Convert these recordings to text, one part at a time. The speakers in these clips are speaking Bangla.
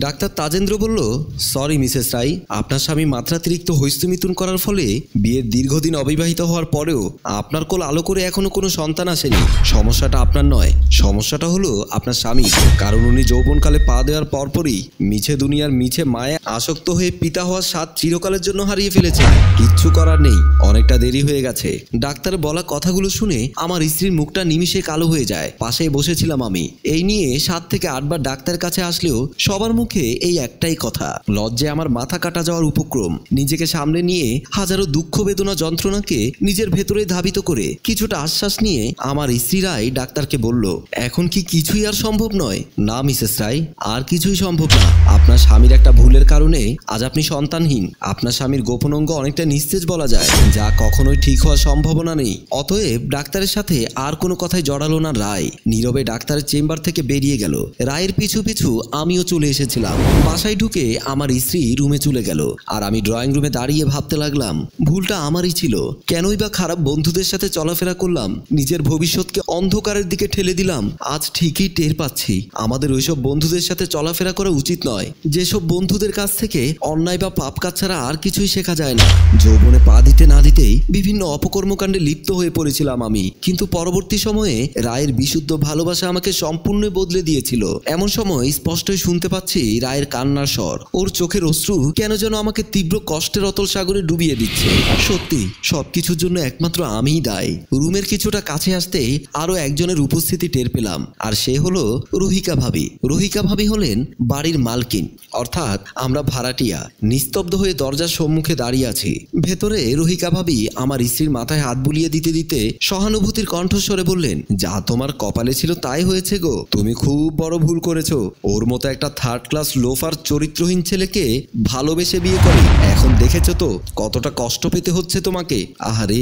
ডাক্তার তাজেন্দ্র বলল, সরি মিসেস রাই, আপনার স্বামী মাত্রাতিরিক্ত হৈস্তুমিথুন করার ফলে বিয়ের দীর্ঘদিন অবিবাহিত হওয়ার পরেও আপনার কোল আলো করে এখনো কোনো সন্তান আসেনি। সমস্যাটা আপনার নয়, সমস্যাটা হলো আপনার স্বামী। কারণ উনি যৌবনকালে পা দেওয়ার পরপরই মিছে দুনিয়ার মিছে মায়ে আসক্ত হয়ে পিতা হওয়ার স্বাদ চিরকালের জন্য হারিয়ে ফেলেছে। কিচ্ছু করার নেই, অনেকটা দেরি হয়ে গেছে। ডাক্তার বলা কথাগুলো শুনে আমার স্ত্রীর মুখটা নিমিষে কালো হয়ে যায়। পাশেই বসেছিলাম আমি। এই নিয়ে 7 থেকে 8 বার ডাক্তারের কাছে আসলেও সবার মুখে এই একটাই কথা। লজ্জায় আমার মাথা কাটা যাওয়ার উপক্রম। নিজেকে সামলে নিয়ে হাজারো দুঃখ বেদনা যন্ত্রণাকে নিজের ভেতরে ধাবিত করে কিছুটা আশ্বাস নিয়ে আমার স্ত্রী রায় ডাক্তারকে বলল, এখন কি কিছুই আর সম্ভব নয়? না মিসেস রায়, আর কিছুই সম্ভব না। আপনার স্বামীর একটা ভুলের কারণে আজ আপনি সন্তানহীন। আপনার স্বামীর গোপন অঙ্গ অনেকটা নিস্তেজ বলা যায়, যা কখনোই ঠিক হওয়ার সম্ভাবনা নেই। অতএব ডাক্তারের সাথে আর কোনো কথাই জড়ালো না রায়। নীরবে ডাক্তারের চেম্বার থেকে বেরিয়ে গেল। রায়ের পিছু পিছু আমিও চলে এসেছিলাম। বাসায় ঢুকে আমার স্ত্রী রুমে চলে গেল, আর আমি ড্রয়িং রুমে দাঁড়িয়ে ভাবতে লাগলাম, ভুলটা আমারই ছিল। কেনই বা খারাপ বন্ধুদের সাথে চলাফেরা করলাম, নিজের ভবিষ্যৎকে অন্ধকারের দিকে ঠেলে দিলাম। আজ ঠিকই টের পাচ্ছি আমাদের ওইসব বন্ধুদের সাথে চলাফেরা করা উচিত নয়। যেসব বন্ধুদের কাছ থেকে অন্যায় বা পাপ কাজ ছাড়া আর কিছুই শেখা যায় না। যৌবনে পা দিতে না দিতেই বিভিন্ন অপকর্মকাণ্ডে লিপ্ত হয়ে পড়েছিলাম আমি। কিন্তু পরবর্তী সময়ে রায়ের বিশুদ্ধ ভালোবাসা আমাকে সম্পূর্ণ বদলে দিয়েছিল। এমন সময় স্পষ্টই শুনতে পাচ্ছি রায়ের কান্নার স্বর। ওর চোখের অশ্রু কেন যেন আমাকে তীব্র কষ্টের অতল সাগরে ডুবিয়ে দিচ্ছে। সত্যি সবকিছুর জন্য একমাত্র আমিই দায়ী। রুমের কিছুটা কাছে আসতেই আরো একজনের উপস্থিতি টের পেলাম, আর সে হলো রুহিকা ভাবি। রুহিকা ভাবি হলেন বাড়ির মালকিন, অর্থাৎ আমরা ভাড়াটিয়া। নিস্তব্ধ হয়ে দরজার সম্মুখে দাঁড়িয়ে আছি। ভেতরে রুহিকা ভাবি আমার স্ত্রীর মাথায় হাত বুলিয়ে দিতে দিতে সহানুভূতির কণ্ঠস্বরে বললেন, যা তোমার কপালে ছিল তাই হয়েছে গো। তুমি খুব বড় ভুল করেছো। ওর মতো একটা 3rd ক্লাস লোফার চরিত্রহীন ছেলেকে ভালোবেসে বিয়ে করে এখন দেখেছো তো কতটা কষ্ট পেতে হচ্ছে তোমাকে। আহারে,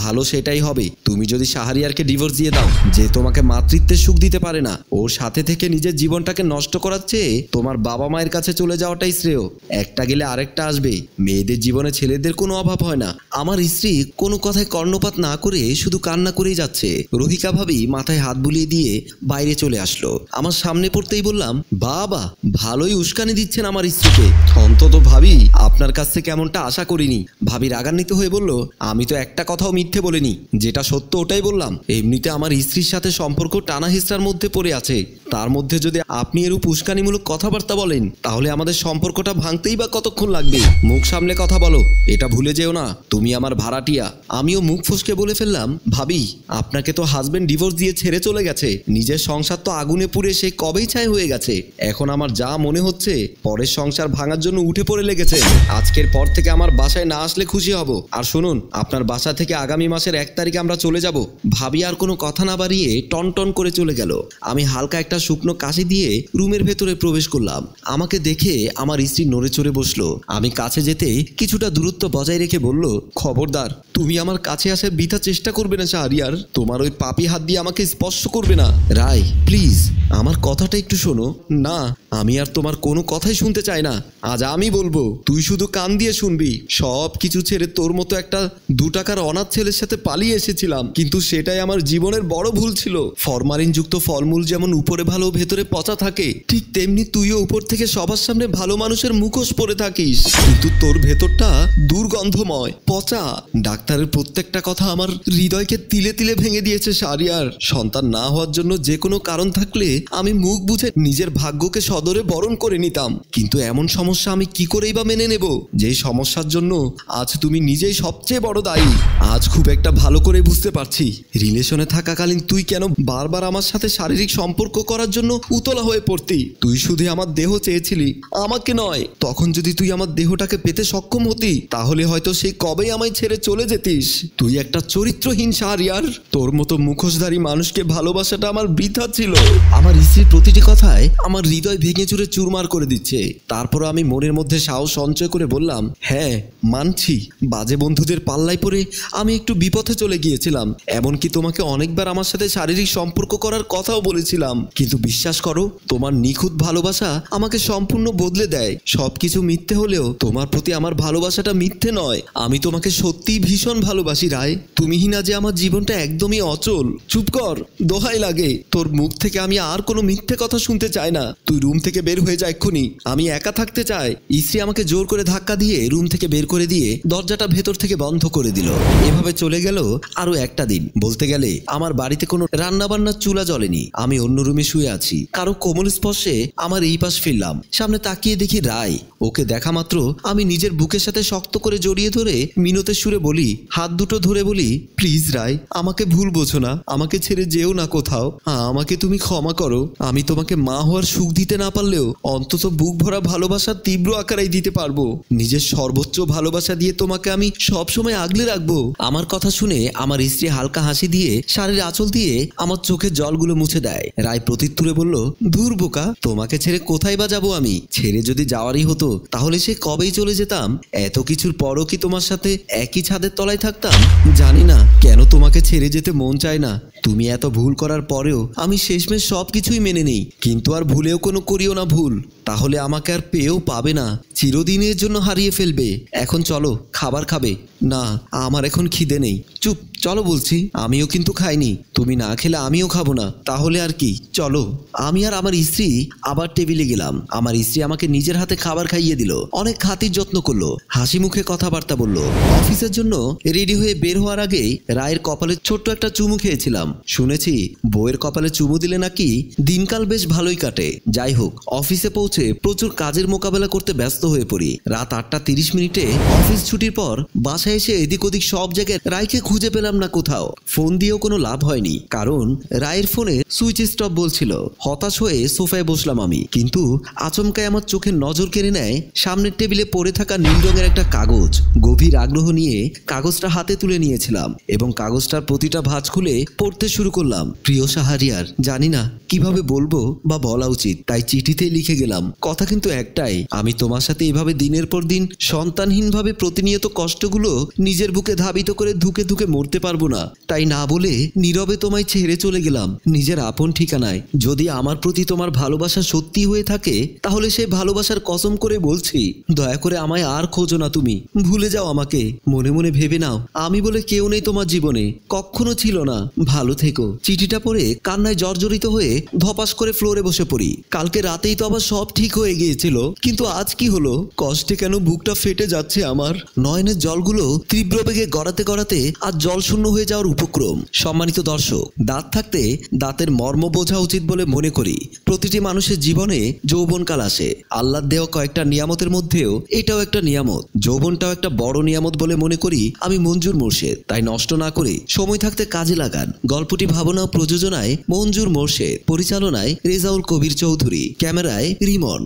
ভালো সেটাই হবে তুমি যদি শাহরিয়ারকে ডিভোর্স দিয়ে দাও, যে তোমাকে মাতৃত্বের সুখ দিতে পারে না। ওর সাথে থেকে নিজের জীবনটাকে নষ্ট করার চেয়ে তোমার বাবা মায়ের কাছে চলে যাওয়াটাই শ্রেয়। একটা গেলে আরেকটা আসবে। মেয়েদের জীবনে ছেলেদের কোনো অভাব হয় না। আমার স্ত্রী কোনো কথায় কর্ণপাত না করে শুধু কান্না করেই যাচ্ছে। রুহিকা ভাবি মাথায় হাত বুলিয়ে দিয়ে বাইরে চলে আসলো। আমার সামনে পড়তেই বললাম, বাবা ভালোই উস্কানি দিচ্ছেন আমার স্ত্রীকে। অন্তত ভাবি আপনার কাছ থেকে এমনটা আশা করিনি। ভাবি রাগান্বিত হয়ে বলল, আমি তো একটা কথাও মিথ্যে বলিনি, যেটা সত্য ওটাই বললাম। এমনিতে আমার স্ত্রীর সাথে সম্পর্ক টানা হিস্টার মধ্যে পড়ে আছে। তার মধ্যে যদি আপনি এরূপ উস্কানিমূলক কথাবার্তা বলেন, তাহলে আমাদের সম্পর্কটা ভাঙতেই বা কতক্ষণ লাগবে? মুখ সামলে কথা বলো, এটা ভুলে যেও না তুমি আমার ভাড়াটিয়া। আমিও মুখ ফসকে বলে ফেললাম, ভাবি আপনাকে তো হাজবেন্ড ডিভোর্স দিয়ে ছেড়ে চলে গেছে। নিজের সংসার তো আগুনে পুড়ে সে কবেই ছাই হয়ে গেছে। এখন আমার যা মনে হচ্ছে পরের সংসার ভাঙার জন্য উঠে পড়ে লেগেছে। আজকের পর থেকে আমার বাসায় না আসলে খুশি হব। আর শুনুন, আপনার বাসা থেকে আগামী মাসের 1 তারিখে আমরা চলে যাব। ভাবি আর কোনো কথা না বাড়িয়ে টনটন করে চলে গেল। আমি হালকা একটা শুকনো কাশি দিয়ে রুমের ভেতরে প্রবেশ করলাম। আমাকে দেখে আমার স্ত্রী নড়ে চড়ে বসলো। আমি কাছে যেতে কিছুটা দূরত্ব বজায় রেখে বলল, খবরদার তুমি আমার কাছে আসার বৃথা চেষ্টা করবে না শাহরিয়ার। তোমার ওই পাপি হাত দিয়ে আমাকে স্পর্শ করবে না। রায় প্লিজ আমার কথাটা একটু শোনো। না, আমি আর তোমার কোনো কথাই শুনতে চাই না। আজ আমি বলবো, তুই শুধু কান দিয়ে শুনবি। সব কিছু ছেড়ে তোর মতো একটা 2 টাকার অনাথ ছেলের সাথে পালিয়ে এসেছিলাম, কিন্তু সেটাই আমার জীবনের বড় ভুল ছিল। ফরমালিন যুক্ত ফলমূল যেমন উপরে ভালো ভেতরে পচা থাকে, ঠিক তেমনি তুইও উপর থেকে সবার সামনে ভালো মানুষের মুখোশ পরে থাকিস, কিন্তু তোর ভেতরটা দুর্গন্ধময়, পচা। ডাক্তারের প্রত্যেকটা কথা আমার হৃদয়কে তিলে তিলে ভেঙে দিয়েছে শাহরিয়ার। সন্তান না হওয়ার জন্য যে কোনো কারণ থাকলে আমি মুখ বুঝে নিজের ভাগ্যকে সদরে বরণ করে নিতাম, কিন্তু এমন সমস্যা আমি কি করেই বা মেনে নেব, যে সমস্যার জন্য আজ তুমি নিজেই সবচেয়ে বড় দায়ী। আজ খুব একটা ভালো করে বুঝতে পারছি রিলেশনে থাকাকালীন তুই কেন বারবার আমার সাথে শারীরিক সম্পর্ক করার জন্য উতলা হয়ে পড়তি। তুই শুধু আমার দেহ চেয়েছিলি, আমাকে নয়। তখন যদি তুই আমার দেহটাকে পেতে সক্ষম হতি, তাহলে হয়তো সেই কবেই আমায় ছেড়ে চলে যেতিস। তুই একটা চরিত্রহীন শাহরিয়ার। তোর মতো মুখোশধারী মানুষকে ভালোবাসাটা আমার বৃথা ছিল। আমার স্ত্রীর প্রতিটি কথায় আমার হৃদয় ভেঙে চুরে চুরমার করে দিচ্ছে। তারপর আমি মনের মধ্যে সাহস সঞ্চয় করে বললাম, হ্যাঁ মানছি, বাজে বন্ধুদের পাল্লায় পড়ে আমি একটু বিপথে চলে গিয়েছিলাম। এমনকি তোমাকে অনেকবার আমার সাথে শারীরিক সম্পর্ক করার কথাও বলেছিলাম, কিন্তু বিশ্বাস করো, তোমার নিখুঁত ভালোবাসা আমাকে সম্পূর্ণ বদলে দেয়। সবকিছু মিথ্যে হলেও তোমার প্রতি আমার ভালোবাসাটা মিথ্যে নয়। আমি তোমাকে সত্যিই ভীষণ ভীষণ ভালোবাসি রায়। তুমিই না যে আমার জীবনটা একদমই অচল। চুপ কর, দোহাই লাগে, তোর মুখ থেকে আমি আর কোনো মিথ্যে কথা শুনতে চাই না। তুই রুম থেকে বের হয়ে যা এক্ষুনি, আমি একা থাকতে চাই। স্ত্রী আমাকে জোর করে ধাক্কা দিয়ে রুম থেকে বের করে দিয়ে দরজাটা ভেতর থেকে বন্ধ করে দিল। এভাবে চলে গেল আরো একটা দিন। বলতে গেলে আমার বাড়িতে কোনো রান্নাবান্নার চুলা জ্বলেনি। আমি অন্য রুমে শুয়ে আছি, কারো কোমল স্পর্শে আমার এই পাশ ফিরলাম। সামনে তাকিয়ে দেখি রায়। ওকে দেখা মাত্র আমি নিজের বুকের সাথে শক্ত করে জড়িয়ে ধরে মিনতের সুরে বলি, হাত দুটো ধরে বলি, প্লিজ রায়, আমাকে ভুল বোঝো না, আমাকে ছেড়ে যেও না কোথাও। আমাকে তুমি ক্ষমা করো। আমি তোমাকে মা হওয়ার সুখ দিতে না পারলেও অন্তত বুক ভরা ভালোবাসার তীব্র আকারেই দিতে পারবো। নিজের সর্বোচ্চ ভালোবাসা দিয়ে তোমাকে আমি সবসময় আগলে রাখবো। আমার কথা শুনে আমার স্ত্রী হালকা হাসি দিয়ে শাড়ির আঁচল দিয়ে আমার চোখের জলগুলো মুছে দেয়। রায় প্রত্যুত্তরে বলল, ধুর বোকা, তোমাকে ছেড়ে কোথায় বা যাবো আমি? ছেড়ে যদি যাওয়ারই হতো তাহলে সে কবেই চলে যেতাম। এত কিছুর পরও কি তোমার সাথে একই ছাদের তলায় থাকতাম? জানি না কেন তোমাকে ছেড়ে যেতে মন চায় না। তুমি এত ভুল করার পরেও আমি শেষমেশ সবকিছুই মেনে নিই, কিন্তু আর ভুলেও কোনো করিও না ভুল, তাহলে আমাকে আর পেয়েও পাবে না, চিরদিনের জন্য হারিয়ে ফেলবে। এখন চলো, খাবার খাবে? না, আমার এখন খিদে নেই। চুপ, চলো বলছি। আমিও কিন্তু খাইনি, তুমি না খেলে আমিও খাবো না। তাহলে আর কি, চলো। আমি আর আমার স্ত্রী আবার টেবিলে গেলাম। আমার স্ত্রী আমাকে নিজের হাতে খাবার খাইয়ে দিল, অনেক খাতির যত্ন করলো, হাসি মুখে কথাবার্তা বললো। অফিসের জন্য রেডি হয়ে বের হওয়ার আগেই রায়ের কপালে ছোট্ট একটা চুমু খেয়েছিলাম। শুনেছি বউয়ের কপালে চুমু দিলে নাকি দিনকাল বেশ ভালোই কাটে। যাই হোক, অফিসে পৌঁছে প্রচুর কাজের মোকাবেলা করতে ব্যস্ত হয়ে পড়ি। রাত 8:30 অফিস ছুটির পর বাসায় এসে এদিক ওদিক সব জায়গায় রায়কে খুঁজে পেলাম না কোথাও। ফোন দিয়েও কোনো লাভ হয়নি, কারণ রায়ের ফোনে সুইচ স্টপ বলছিল। হতাশ হয়ে সোফায় বসলাম আমি, কিন্তু আচমকায় আমার চোখের নজর কেড়ে নেয় সামনের টেবিলে পড়ে থাকা নীল রঙের একটা কাগজ। গভীর আগ্রহ নিয়ে কাগজটা হাতে তুলে নিয়েছিলাম এবং কাগজটার প্রতিটা ভাঁজ খুলে পড়তে শুরু করলাম। প্রিয় শাহরিয়ার, জানি না কিভাবে বলবো বা বলা উচিত, তাই চিঠিতে লিখে গেলাম। কথা কিন্তু একটাই, আমি তোমার সাথে এভাবে দিনের পর দিন সন্তানহীনভাবে প্রতিনিয়ত কষ্টগুলো নিজের বুকে ধাবিত করে ধুকে ধুকে মরতে পারবো না। তাই না বলে নীরবে তোমায় ছেড়ে চলে গেলাম নিজের আপন ঠিকানায়। যদি আমার প্রতি তোমার ভালোবাসা সত্যি হয়ে থাকে তাহলে সেই ভালোবাসার কসম করে বলছি, দয়া করে আমায় আর খোঁজো না, তুমি ভুলে যাও আমাকে। মনে মনে ভেবে নাও আমি বলে কেউ নেই তোমার জীবনে, কখনো ছিল না। ভালো থেকো। চিঠিটা পড়ে কান্নায় জর্জরিত হয়ে ধপাস করে ফ্লোরে বসে পড়ি। কালকে রাতেই তো আবার সব ঠিক হয়ে গিয়েছিল, কিন্তু আজ কি হলো? কষ্টে কেন বুকটা ফেটে যাচ্ছে আমার। নয়নের জলগুলো তীব্র বেগে গড়াতে গড়াতে আজ জল শূন্য হয়ে যাওয়ার উপক্রম। সম্মানিত দর্শক, দাঁত থাকতে দাঁতের মর্ম বোঝা উচিত বলে মনে করি। প্রতিটি মানুষের জীবনে যৌবনকাল আসে। আল্লাহর দেওয়া কয়েকটা নিয়ামতের মধ্যেও এটাও একটা নিয়ামত। যৌবনটাও একটা বড় নিয়ামত বলে মনে করি আমি, মঞ্জুর মোর্শেদ। তাই নষ্ট না করে সময় থাকতে কাজে লাগান। গল্পটি ভাবনা ও প্রযোজনায় মঞ্জুর মোর্শেদ, পরিচালনায় রেজাউল কবির চৌধুরী, ক্যামেরায় রিমন।